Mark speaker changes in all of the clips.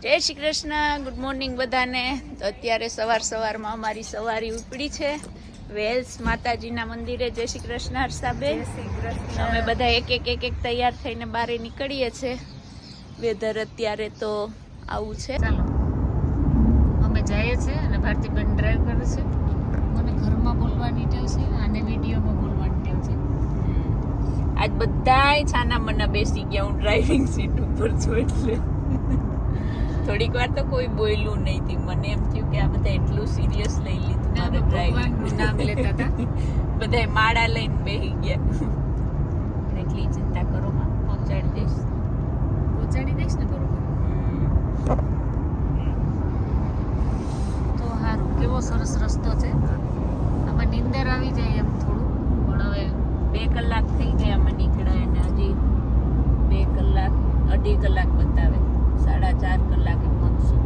Speaker 1: જય Shri Krishna, good morning બધાને. તો અત્યારે સવારમાં અમારી સવારી ઉપડી છે વેલ્સ માતાજીના મંદિરે. જય શ્રી કૃષ્ણ હર્ષાબેન. અમે બધા એક તૈયાર થઈને બહાર નીકળીએ છીએ. વેધર અત્યારે તો આવું છે.
Speaker 2: ચાલો અમે જઈએ છીએ અને ભારતીબેન ડ્રાઈવ કરે છે. મને ઘરમાં બોલવાની ટેવ છે અને વિડીયોમાં બોલવાની ટેવ છે.
Speaker 1: આજ બધાય છાના મના બેસી ગયા. હું ડ્રાઇવિંગ સીટ ઉપર છું એટલે થોડીક વાર તો કોઈ બોલ્યું નહીં હતી. મને એમ થયું કે આ બધા એટલું સિરિયસ લઈ લીધું મારે ડ્રાઇવિંગનું
Speaker 2: નામ લેતા હતા.
Speaker 1: બધા માળા લઈને બેસી ગયા. એટલી ચિંતા કરો માં, પહોંચાડી દઈશ
Speaker 2: ને બરોબર. તો સારું, કેવો સરસ રસ્તો છે. આમાં નીંદર આવી જાય એમ થોડું, પણ હવે
Speaker 1: 2 કલાક થઈ ગયા અમે નીકળ્યા અને હજી 2 કલાક 2.5 કલાક બતાવે. 4.5 કલાકે પહોંચશું.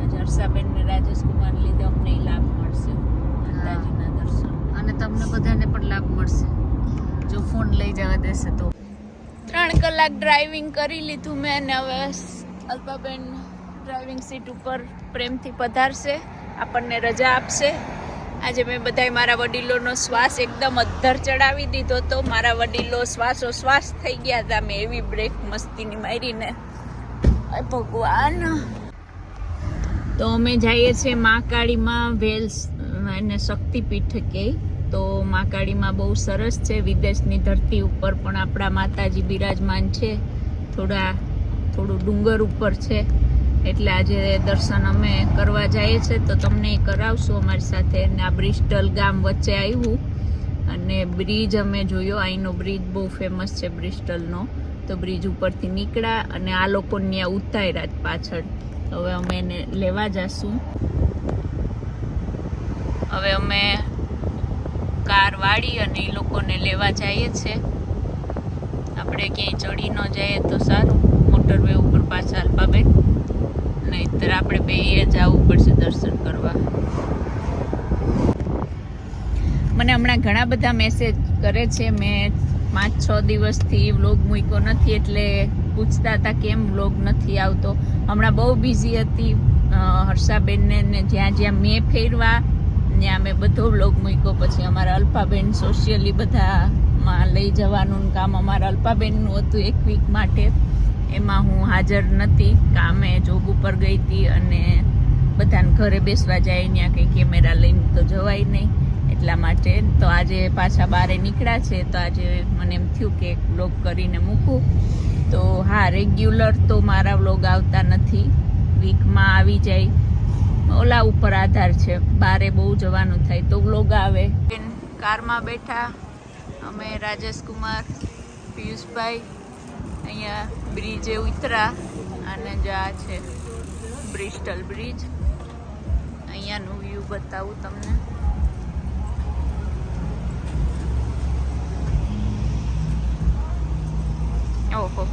Speaker 1: આજે હર્ષાબેન ને રાજેશ કુમાર લીધે અમને લાભ મળશે માતાજીના દર્શન,
Speaker 2: અને તમને બધાને પણ લાભ મળશે જો ફોન લઈ જવા દેશે તો.
Speaker 1: 3 કલાક ડ્રાઇવિંગ કરી લીધું મેં અને હવે અલ્પાબેન ડ્રાઇવિંગ સીટ ઉપર પ્રેમથી પધારશે, આપણને રજા આપશે. આજે મેં બધાય મારા વડીલોનો શ્વાસ એકદમ અદ્ધર ચડાવી દીધો તો મારા વડીલો શ્વાસોશ્વાસ થઈ ગયા હતા. મેં એવી બ્રેક મસ્તીની મારીને, ભગવાન. તો અમે જઈએ છીએ મહાકાળીમાં. વેલ્સ એને શક્તિપીઠ કહે. તો મહાકાળીમાં બહુ સરસ છે. વિદેશની ધરતી ઉપર પણ આપણા માતાજી બિરાજમાન છે. થોડું ડુંગર ઉપર છે એટલે આજે દર્શન અમે કરવા જઈએ છીએ. તો તમને કરાવશું અમારી સાથે. અને આ બ્રિસ્ટલ ગામ વચ્ચે આવ્યું અને બ્રિજ અમે જોયો. અહીંનો બ્રિજ બહુ ફેમસ છે બ્રિસ્ટલનો. તો બ્રિજ ઉપરથી નીકળ્યા અને આ લોકો ત્યાં ઉતાર્યા જ પાછળ. હવે અમે એને લેવા જશું. હવે અમે કાર વાળી અને એ લોકોને લેવા જઈએ છીએ. આપણે ક્યાંય ચડી ન જઈએ તો સારું, મોટરવે ઉપર પાછા અલ્પાબેન, નહીંતર આપણે બેય જવું પડશે દર્શન કરવા. મને હમણાં ઘણા બધા મેસેજ કરે છે. મેં 5-6 દિવસથી વ્લોગ મૂક્યો નથી એટલે પૂછતા હતા કેમ વ્લોગ નથી આવતો. હમણાં બહુ બિઝી હતી હર્ષાબેનને ને જ્યાં મેં ફેરવા ત્યાં મેં બધો વ્લોગ મૂક્યો. પછી અમારા અલ્પાબેન સોશિયલી બધામાં લઈ જવાનું કામ અમારા અલ્પાબેનનું હતું 1 વીક માટે. એમાં હું હાજર નથી, કામે જોબ ઉપર ગઈ હતી અને બધાને ઘરે બેસવા જાય ત્યાં કંઈ કેમેરા લઈને તો જવાય નહીં એટલા માટે. તો આજે પાછા બહાર નીકળ્યા છે. તો આજે મને એમ થયું કે એક વ્લોગ કરીને મૂકું. તો હા, રેગ્યુલર તો મારા વ્લોગ આવતા નથી, વીકમાં આવી જાય. ઓલા ઉપર આધાર છે, બારે બહુ જવાનું થાય તો વ્લોગ આવે. કારમાં બેઠા અમે રાજેશ કુમાર, પિયુષભાઈ. અહીંયા બ્રિજે ઉતરા અને જ આ છે બ્રિસ્ટલ બ્રિજ. અહીંયાનું વ્યૂ બતાવું તમને. ઓહો,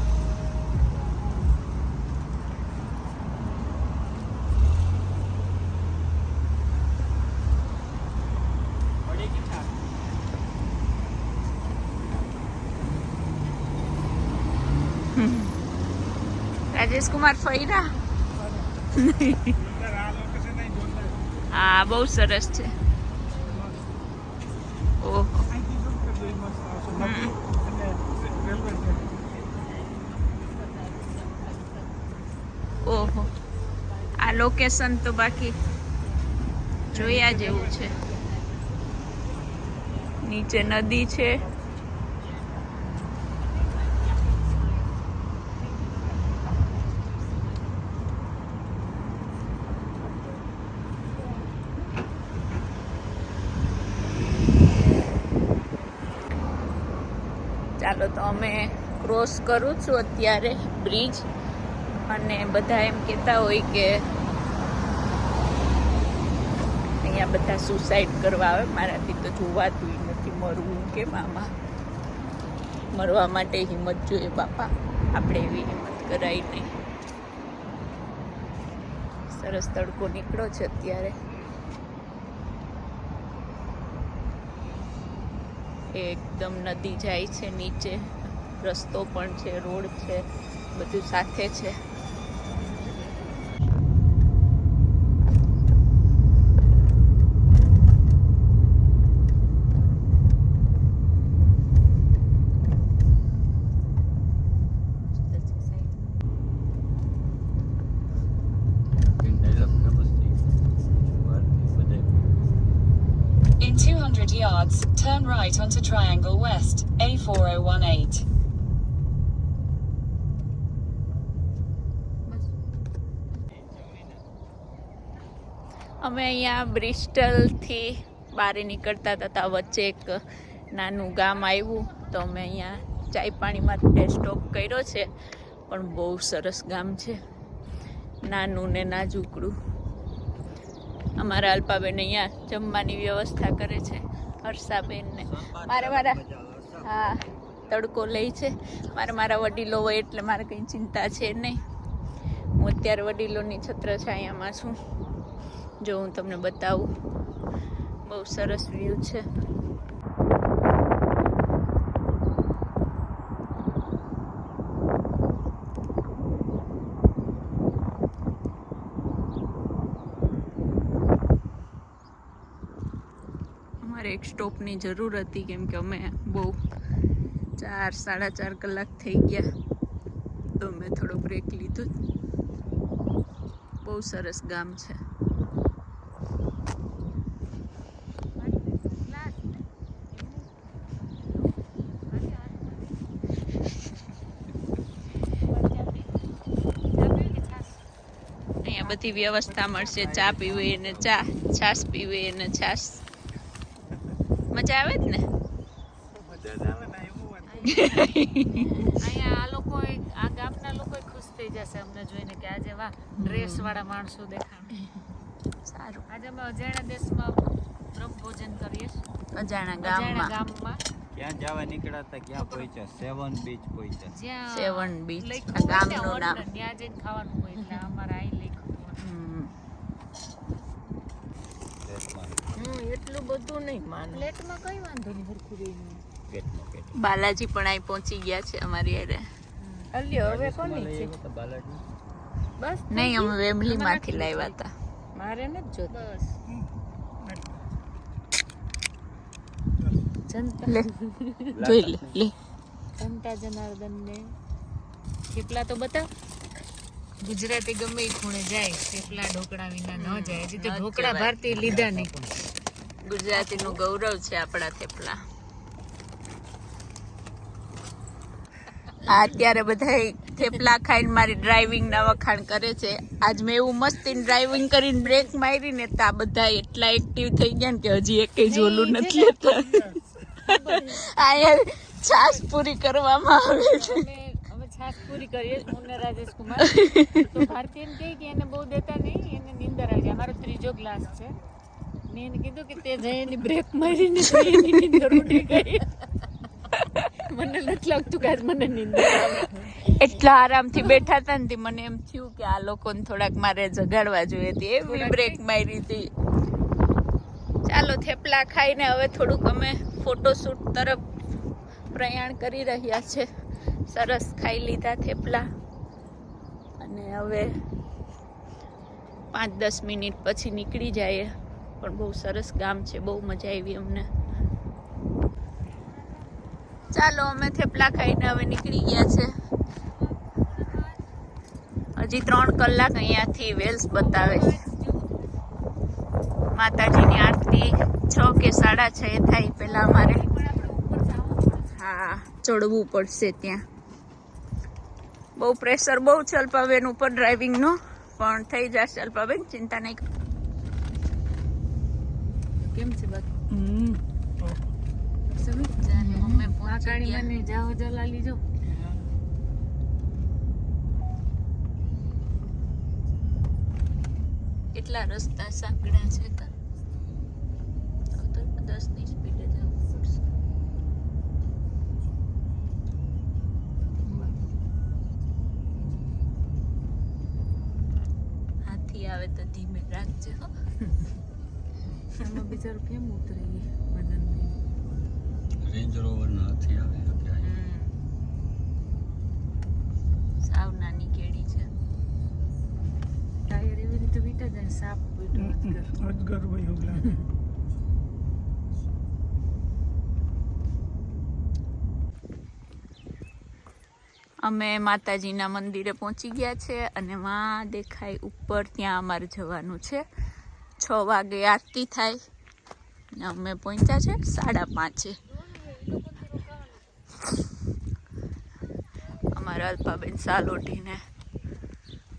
Speaker 1: રાજેશ કુમાર ફર્યા. હા, બહુ સરસ છે. ઓહો, ઓહો, આ લોકેશન તો બાકી જોયા જેવું છે. નીચે નદી છે. ચાલો, તો અમે ક્રોસ કરું છું અત્યારે બ્રિજ. અને બધા એમ કહેતા હોય કે અહીંયા બધા સુસાઇડ કરવા આવે. મારાથી તો જોવાતું નથી મરવું કેમ. આમાં મરવા માટે હિંમત જોઈએ બાપા, આપણે એવી હિંમત કરાય નહીં. સરસ તડકો નીકળ્યો છે અત્યારે. એકદમ નદી જાય છે નીચે, રસ્તો પણ છે, રોડ છે, બધું સાથે છે.
Speaker 3: yards, turn right onto Triangle West, A4018.
Speaker 1: અમે અહીંયા બ્રિસ્ટલથી બહાર નીકળતા હતા, વચ્ચે એક નાનું ગામ આવ્યું તો અમે અહીંયા ચાય પાણી માટે સ્ટોપ કર્યો છે. પણ બહુ સરસ ગામ છે, નાનું ને નાજુકડું. અમારા અલ્પાબેન અહીંયા જમવાની વ્યવસ્થા કરે છે, હર્ષાબેન ને મારા હા તડકો લે છે. મારા વડીલો હોય એટલે મારે કંઈ ચિંતા છે નહીં. હું અત્યારે વડીલોની છત્રછાયામાં છું. જો હું તમને બતાવું, બહુ સરસ વ્યૂ છે. અમારે એક સ્ટોપની જરૂર હતી કેમ કે અમે બહુ 4-4.5 કલાક થઈ ગયા તો મેં થોડો બ્રેક લીધો. બહુ સરસ ગામ છે. અહીંયા બધી વ્યવસ્થા મળશે. ચા પીવી ને ચા, છાશ પીવી ને છાશ. મજા આવે જ ને.
Speaker 2: અહીંયા આ લોકો આ ગામના લોકો ખુશ થઈ જશે અમને જોઈને કે આજે વાહ ડ્રેસ વાળા માણસો દેખાણ.
Speaker 1: સારું.
Speaker 2: આજે અમે અજાણ્યા દેશમાં બ્રહ્મભોજન કરીએ.
Speaker 1: અજાણ્યા ગામમાં
Speaker 4: ક્યાં જવા નીકળ્યા હતા, ક્યાં પહોંચ્યા? સેવન બીચ પહોંચ્યા.
Speaker 2: જ્યાં
Speaker 1: સેવન બીચ
Speaker 2: લખ્યું હોય ને
Speaker 1: ગામનું નામ.
Speaker 2: order, ત્યાં જઈને ખાવાનું હોય એટલે અમારે અહીં લખ્યું.
Speaker 5: એટલું બધું નહીં માને.
Speaker 2: પ્લેટમાં કઈ વાંધો નહીં, હરખું રહી.
Speaker 1: બાલાજી પણ અહીં પહોંચી ગયા છે અમારી હારે.
Speaker 5: અલ્યો હવે કોની છે?
Speaker 4: બાલાજી
Speaker 5: બસ
Speaker 1: નહીં, અમે વેમલી માંથી લાવ્યા હતા.
Speaker 5: મારે નથી જોતું.
Speaker 2: બસ જનતા
Speaker 1: લે જોઈ લે.
Speaker 2: જનતા જનાર્દન ને થેપલા તો બતાવ. ગુજરાતી ગમે એ ખૂણે જાય, થેપલા ઢોકળા વિના ન જાય. હજી તો ઢોકળા ભારતીય લીધા નહીં.
Speaker 1: ગુજરાતીનું ગૌરવ છે આપણા થેપલા. અત્યારે બધા થેપલા ખાઈને મારી ડ્રાઇવિંગ ના વખાણ કરે છે. આજ મેં એવું મસ્તી ડ્રાઇવિંગ કરીને બ્રેક મારી ને તો આ બધા એટલા એક્ટિવ થઈ ગયા ને કે હજી એકેય ઝોલું નથી લેતા. અહીંયા છાશ પૂરી કરવામાં આવે છે.
Speaker 2: અમે છાશ પૂરી કરીએ હું ને રાજેશ કુમાર. તો ભારતી એમ કહે કે એને બહુ દેતા નહીં, એને નીંદર આવી જાય. અમારો ત્રીજો ગ્લાસ છે. મેં એને કીધું કે તે જઈ એની બ્રેક મારીને એની નીંદર ઉડી ગઈ. મને નથી લાગતું કે આજ મને નીંદર આવે.
Speaker 1: એટલા આરામથી બેઠા હતા ને મને એમ થયું કે આ લોકોને થોડાક મારે જગાડવા જોઈએ હતી. એવી બ્રેક મારી હતી. ચાલો થેપલા ખાઈને હવે થોડુંક અમે ફોટોશૂટ તરફ પ્રયાણ કરી રહ્યા છે. સરસ ખાઈ લીધા થેપલા અને હવે 5-10 મિનિટ પછી નીકળી જાય. પણ બહુ સરસ ગામ છે, બહુ મજા આવી અમને. ચાલો અમે થેપલા ખાઈને હવે નીકળી ગયા છે. હજી 3 કલાક અહીંયાથી વેલ્સ બતાવે છે. માતાજીની આરતી 6 કે 6:30 થાય પહેલા અમારે ચડવું પડશે. ત્યાં બહુ પ્રેશર બહુ છે અલ્પાબેન ઉપર ડ્રાઇવિંગનો, પણ થઈ જશે અલ્પાબેન, ચિંતા નહીં.
Speaker 2: કેમ છે બાકી?
Speaker 1: કાણી
Speaker 2: મને જાઓ જલાલી જો.
Speaker 1: કેટલા રસ્તા સાંકડા છે. 10ની સ્પીડે જવું પડશે. હાથી આવે તો ધીમે રાખજે.
Speaker 2: આમાં બિચારું કેમ ઉતરે વજન
Speaker 4: રેન્જ રોવર નથી આવે.
Speaker 1: સાવ નાની કેડી છે.
Speaker 2: ટાયર એવી રીતે વીટા જાય. સાપ
Speaker 5: અજગર હોય ઓલા.
Speaker 1: અમે માતાજીના મંદિરે પહોંચી ગયા છે અને માં દેખાય ઉપર, ત્યાં અમારે જવાનું છે. 6 વાગે આરતી થાય ને અમે પહોંચ્યા છે 5:30. અમારા અલ્પાબેન સાલોટીને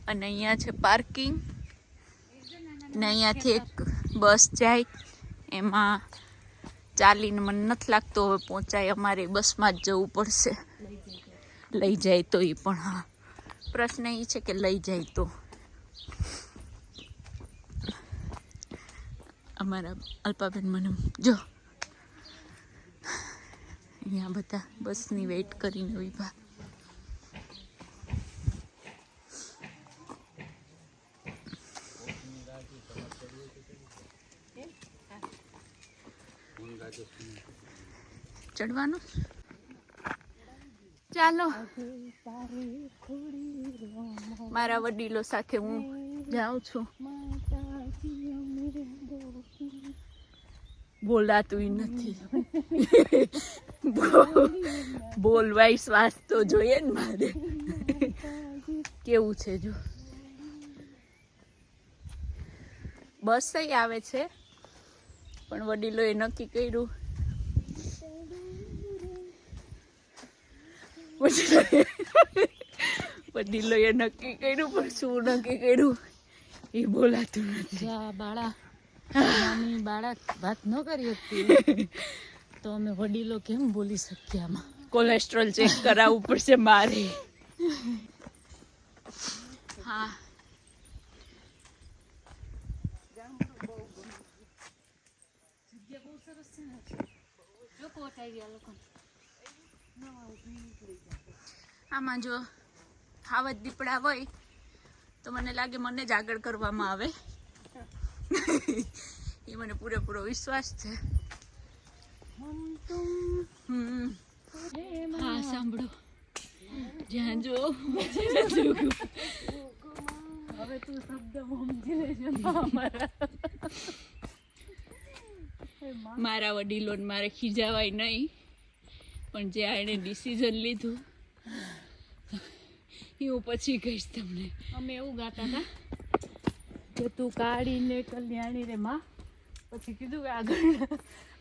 Speaker 1: અને અહીંયા છે પાર્કિંગ ને અહીંયાથી એક બસ જાય એમાં ચાલીને મને નથી લાગતો હવે પહોંચાય અમારે બસમાં જ જવું પડશે લઈ જાય તો એ પણ હા પ્રશ્ન એ છે કે લઈ જાય તો અમારા અલ્પાબેન મને જો અહીંયા બધા બસની વેઇટ કરીને ઊભા ચડવાનું ચાલો મારા વડીલો સાથે હું જાઉં છું બોલાતું નથી બોલવાય શ્વાસ તો જોઈએ ને મારે કેવું છે જો બસ આવે છે પણ વડીલોએ નક્કી કર્યું વડીલોએ નક્કી કર્યું પણ શું નક્કી કર્યું એ બોલાતું નથી
Speaker 2: જા બાળા નાની બાળા વાત ન કરી હતી તો અમે વડીલો કેમ બોલી શકીએ આમાં
Speaker 1: કોલેસ્ટ્રોલ ચેક કરાવવું પડશે મારે હા આમાં જો હાવત દીપડા હોય તો મને લાગે મને જ આગળ કરવામાં આવે એ મને પૂરેપૂરો વિશ્વાસ છે હા સાંભળો જ્યાં જો
Speaker 2: હવે તું શબ્દ સમજી લેજો
Speaker 1: મારા વડીલોને મારે ખીજાવાય નહીં પણ જે એણે ડિસિઝન લીધું એ હું પછી કહીશ તમને
Speaker 2: અમે એવું ગાતા હતા કે તું કાઢીને કલ્યાણી રે માં પછી કીધું કે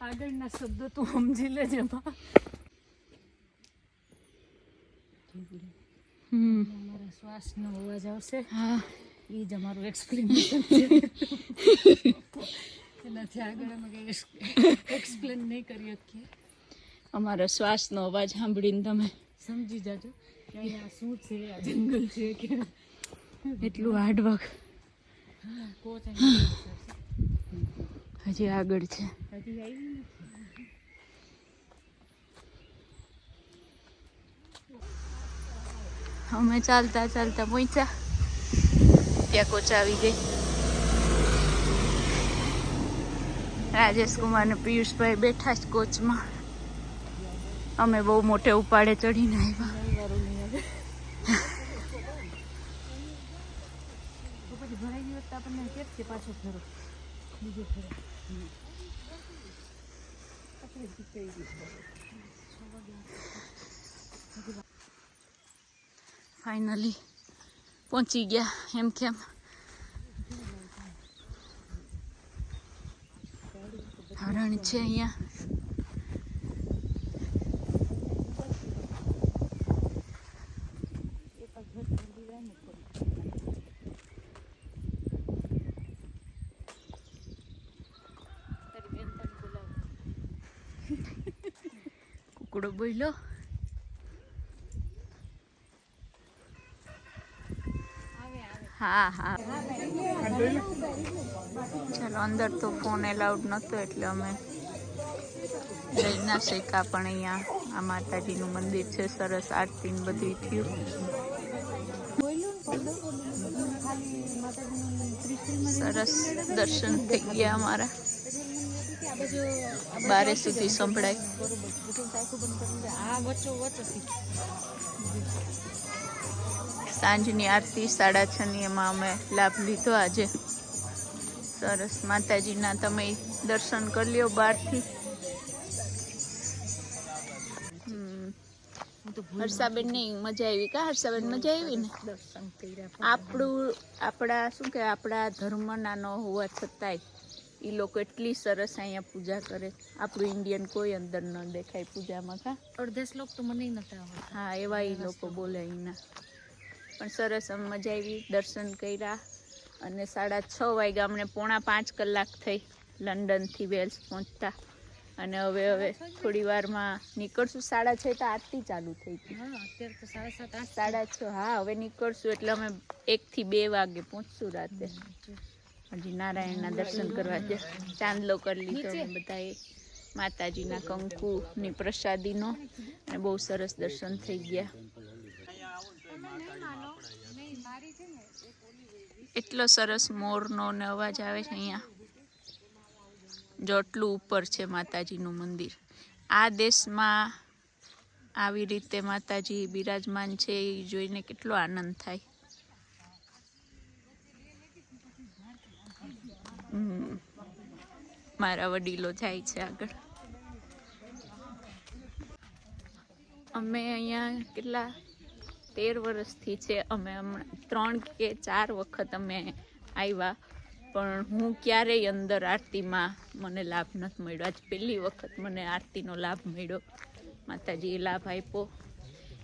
Speaker 2: આગળના શબ્દો તું સમજી લેજે માં અમારા શ્વાસનો અવાજ આવશે
Speaker 1: હા
Speaker 2: એ જ અમારું એક્સપ્લેનેશન છે એનાથી આગળ અમે કંઈ એક્સપ્લેન નહીં કરી શકીએ
Speaker 1: અમારા શ્વાસનો અવાજ સાંભળીને તમે
Speaker 2: સમજી જાજો કે અહીંયા શું છે આ જંગલ છે કે
Speaker 1: એટલું હાર્ડવર્ક
Speaker 2: કોચ
Speaker 1: હજી આગળ છે
Speaker 2: હજી આવી
Speaker 1: અમે ચાલતા ચાલતા પહોંચ્યા ત્યાં કોચ આવી ગઈ રાજેશ કુમાર ને પિયુષભાઈ બેઠા જ કોચમાં અમે બહુ મોટે ઉપાડે ચડીને આવ્યા
Speaker 2: પછી ભરાઈ ગયો તો આપણને કે છે પાછો ફેરો બીજો ફેરો
Speaker 1: ફાઇનલી પહોંચી ગયા એમ કેમ હરણ છે અહીંયા કુકડો બોલ્યો હા હા ચાલો અંદર તો ફોન એલાઉડ નહોતો એટલે અમે લઈ ના શક્યા પણ અહીંયા આ માતાજીનું મંદિર છે સરસ આરતી ને બધું થયું સરસ દર્શન થઈ ગયા અમારા 12 સુધી સંભળાય સાંજની આરતી 6:30 એમાં અમે લાભ લીધો આજે સરસ માતાજીના તમે દર્શન કરી લ્યો બહારથી હર્ષાબેન ની મજા આવી કા હર્ષાબેન મજા આવી ને આપણા શું કે આપણા ધર્મના ન હોવા છતાંય એ લોકો એટલી સરસ અહીંયા પૂજા કરે. આપણું ઇન્ડિયન કોઈ અંદર ન દેખાય પૂજામાં. કા
Speaker 2: અડધા શ્લોક તો મને નતા આવડતા.
Speaker 1: હા, એવા એ લોકો બોલે અહીંના. પણ સરસ આમ મજા આવી, દર્શન કર્યા. અને 6:30 વાગ્યા, અમને 4.5 કલાક થઈ લંડનથી વેલ્સ પહોંચતા. અને હવે થોડી વારમાં નીકળશું. 6:30 તો આરતી ચાલુ થઈ ગઈ.
Speaker 2: હા, અત્યારે તો 7:30 8.
Speaker 1: 6:30. હા, હવે નીકળશું એટલે અમે 1 થી 2 વાગે પહોંચશું રાતે. હજી નારાયણના દર્શન કરવા છે. ચાંદલો કરી લીધો અમે બધાએ માતાજીના કંકુની પ્રસાદીનો, અને બહુ સરસ દર્શન થઈ ગયા. એટલો સરસ મોરનો ને અવાજ આવે છે અહીંયા. જો આટલું ઉપર છે માતાજીનું મંદિર. આ દેશમાં આવી રીતે માતાજી બિરાજમાન છે એ જોઈને કેટલો આનંદ થાય. મારા વડીલો જાય છે આગળ. અમે અહીંયા કેટલા 13 વર્ષથી છે. અમે હમણાં 3 કે 4 વખત અમે આવ્યા, પણ હું ક્યારેય અંદર આરતીમાં મને લાભ નથી મળ્યો. આજ પહેલી વખત મને આરતીનો લાભ મળ્યો. માતાજીએ લાભ આપ્યો,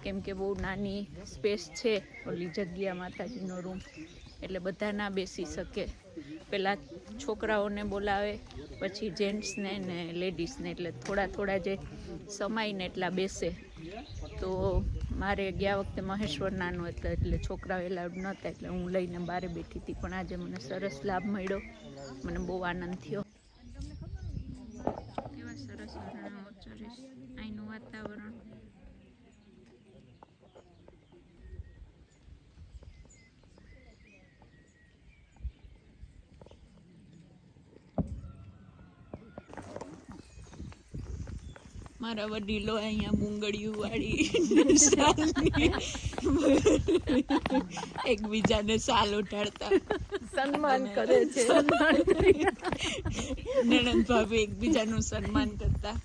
Speaker 1: કેમ કે બહુ નાની સ્પેસ છે ઓલી જગ્યા, માતાજીનો રૂમ, એટલે બધા ના બેસી શકે. પહેલાં છોકરાઓને બોલાવે, પછી જેન્ટ્સને ને લેડીઝને, એટલે થોડા જે સમાઈને એટલા બેસે. તો મારે ગયા વખતે મહેશ્વર નાનો એટલે છોકરાઓ એલાઉડ નહોતા, એટલે હું લઈને બહાર બેઠી હતી. પણ આજે મને સરસ લાભ મળ્યો, મને બહુ આનંદ થયો. કેવા સરસ ઝરણાઓ ચરે છે, અહીંનું વાતાવરણ. મારા વડીલો અહીંયા બુંગળિયું વાળી એકબીજાને સાલ ઉઠાડતા
Speaker 5: સન્માન કરે છે.
Speaker 1: નણંદ ભાભી એકબીજાનું સન્માન કરતા.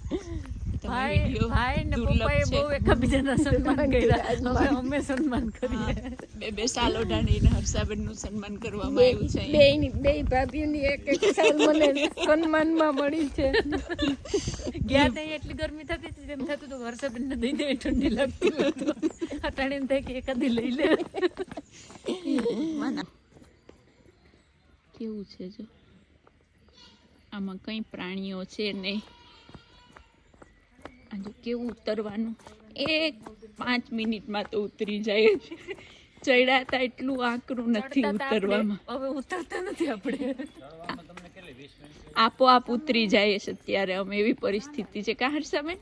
Speaker 2: ભાઈ ને પપ્પાએ બહુ એકબીજાના સન્માન કર્યા. હવે અમે સન્માન કરીએ.
Speaker 1: બે સાલ ઓઢાડીને હર્ષાબેનનું સન્માન કરવામાં આવ્યું છે અહીંયા.
Speaker 5: બે ભાભીઓની એક સાલ મને સન્માનમાં મળી છે.
Speaker 2: ગયા ત્યાં એટલી ગરમી થતી હતી, એમ થતું હતું હર્ષાબેન ને દઈ દે, ઠંડી લાગતી હતું. અટાણે એમ થાય કે એકાદી લઈ લે.
Speaker 1: કેવું છે જો, આમાં કઈ પ્રાણીઓ છે નહીં. આજે કેવું ઉતરવાનું, 5 મિનિટમાં તો ઉતરી જાય. ચડ્યા હતા એટલું આકરું નથી ઉતરવામાં.
Speaker 2: હવે ઉતરતા નથી આપણે.
Speaker 1: આપોઆપ ઉતરી જાય છે અત્યારે. અમે એવી પરિસ્થિતિ છે. કા હર્ષાબેન?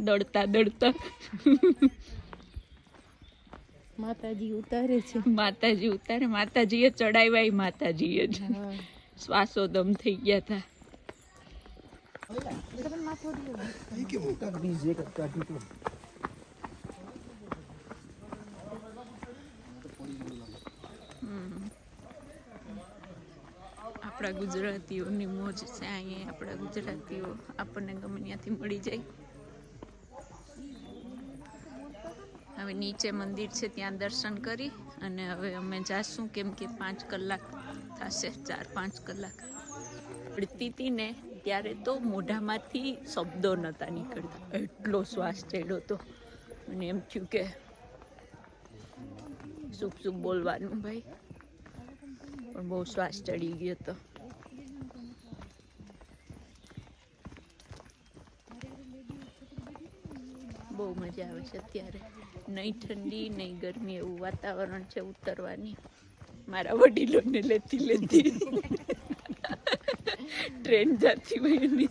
Speaker 1: દોડતા
Speaker 5: માતાજી ઉતારે છે.
Speaker 1: માતાજી ઉતારે. માતાજીએ ચડાવ્યા, માતાજીએ જ. શ્વાસો દમ થઈ ગયા હતા. આપણા ગુજરાતીઓની મોજ છે અહીંયા. આપણા ગુજરાતીઓ આપણને ગમે ત્યાંથી મળી જાય. હવે નીચે મંદિર છે, ત્યાં દર્શન કરી અને હવે અમે જાશું, કેમ કે 5 કલાક થશે, 4-5 કલાક. પડતી હતી ને ત્યારે તો મોઢામાંથી શબ્દો નહોતા નીકળતા, એટલો શ્વાસ ચડ્યો હતો. અને એમ થયું કે શું બોલવાનું ભાઈ, પણ બહુ શ્વાસ ચડી ગયો હતો. બહુ મજા આવે છે અત્યારે. નહીં ઠંડી નહીં ગરમી, એવું વાતાવરણ છે ઉતરવાની. મારા વડીલોને લેતી ટ્રેન જતી હોય એની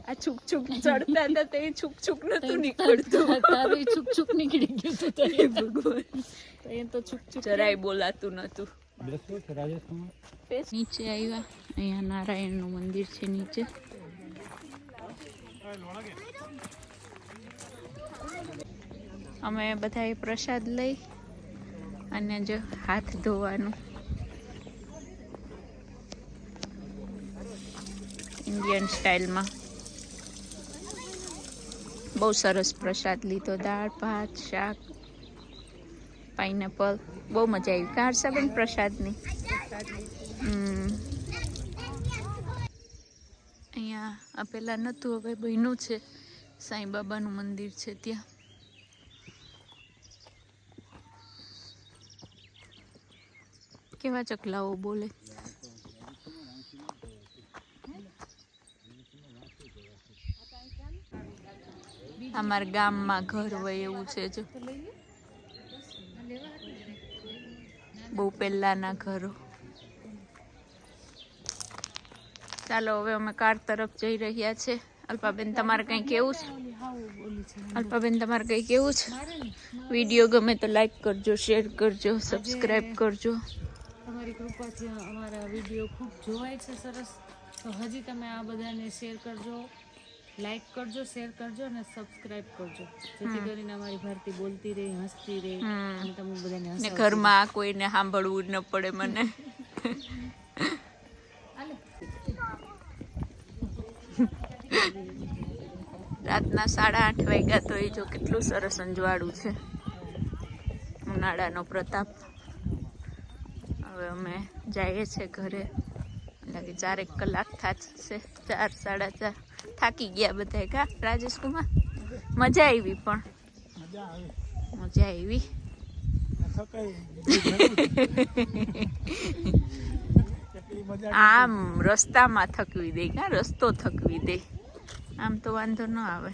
Speaker 1: આ છૂક ચડતા હતા તો એ છૂક નતું નીકળતું.
Speaker 2: તારું છુક નીકળી ગયું હતું.
Speaker 1: હે ભગવાન,
Speaker 2: એ તો છુક
Speaker 1: જરાય બોલાતું નતું. નીચે આવ્યા, અહીંયા નારાયણનું મંદિર છે નીચે. અમે બધાએ પ્રસાદ લઈ અને જો હાથ ધોવાનું ઇન્ડિયન સ્ટાઇલમાં. બહુ સરસ પ્રસાદ લીધો. દાળ ભાત શાક પાઇનેપલ બહુ મજા આવી કા હર્ષાબેન પ્રસાદની અહીંયા આ પેલા નહોતું હવે બન્યું છે સાંઈ બાબાનું મંદિર છે ત્યાં કેવા ચકલાઓ બોલે અમારા ગામમાં ઘર હોય એવું છે જો બહુ પહેલાના ઘરો ચાલો હવે અમે કાર તરફ જઈ રહ્યા છે અલ્પાબેન તમારે કંઈ કેવું છે અલ્પાબેન તમારે કંઈ કેવું છે વિડીયો ગમે તો લાઈક કરજો શેર કરજો સબસ્ક્રાઈબ કરજો
Speaker 2: તમારી કૃપાથી અમારા વિડીયો ખૂબ જોવાય છે સરસ તો હજી તમે આ બધાને શેર કરજો લાઈક કરજો શેર કરજો અને સબસ્ક્રાઇબ કરજો જેથી કરીને અમારી ભારતી બોલતી રહે હસતી રહે અને તમે બધાને
Speaker 1: ને
Speaker 2: હસાવતી
Speaker 1: ઘરમાં કોઈને સાંભળવું જ ન પડે મને રાતના 8:30 વાગ્યા તો એ જો કેટલું સરસ અંજવાળું છે ઉનાળાનો પ્રતાપ હવે અમે જઈએ છીએ ઘરે લાગે 4 કલાક થશે 4 4:30 થાકી ગયા બધા કા રાજેશ કુમાર મજા આવી પણ મજા આવી આમ રસ્તામાં થકવી દે કા રસ્તો થકવી દે આમ તો વાંધો ન આવે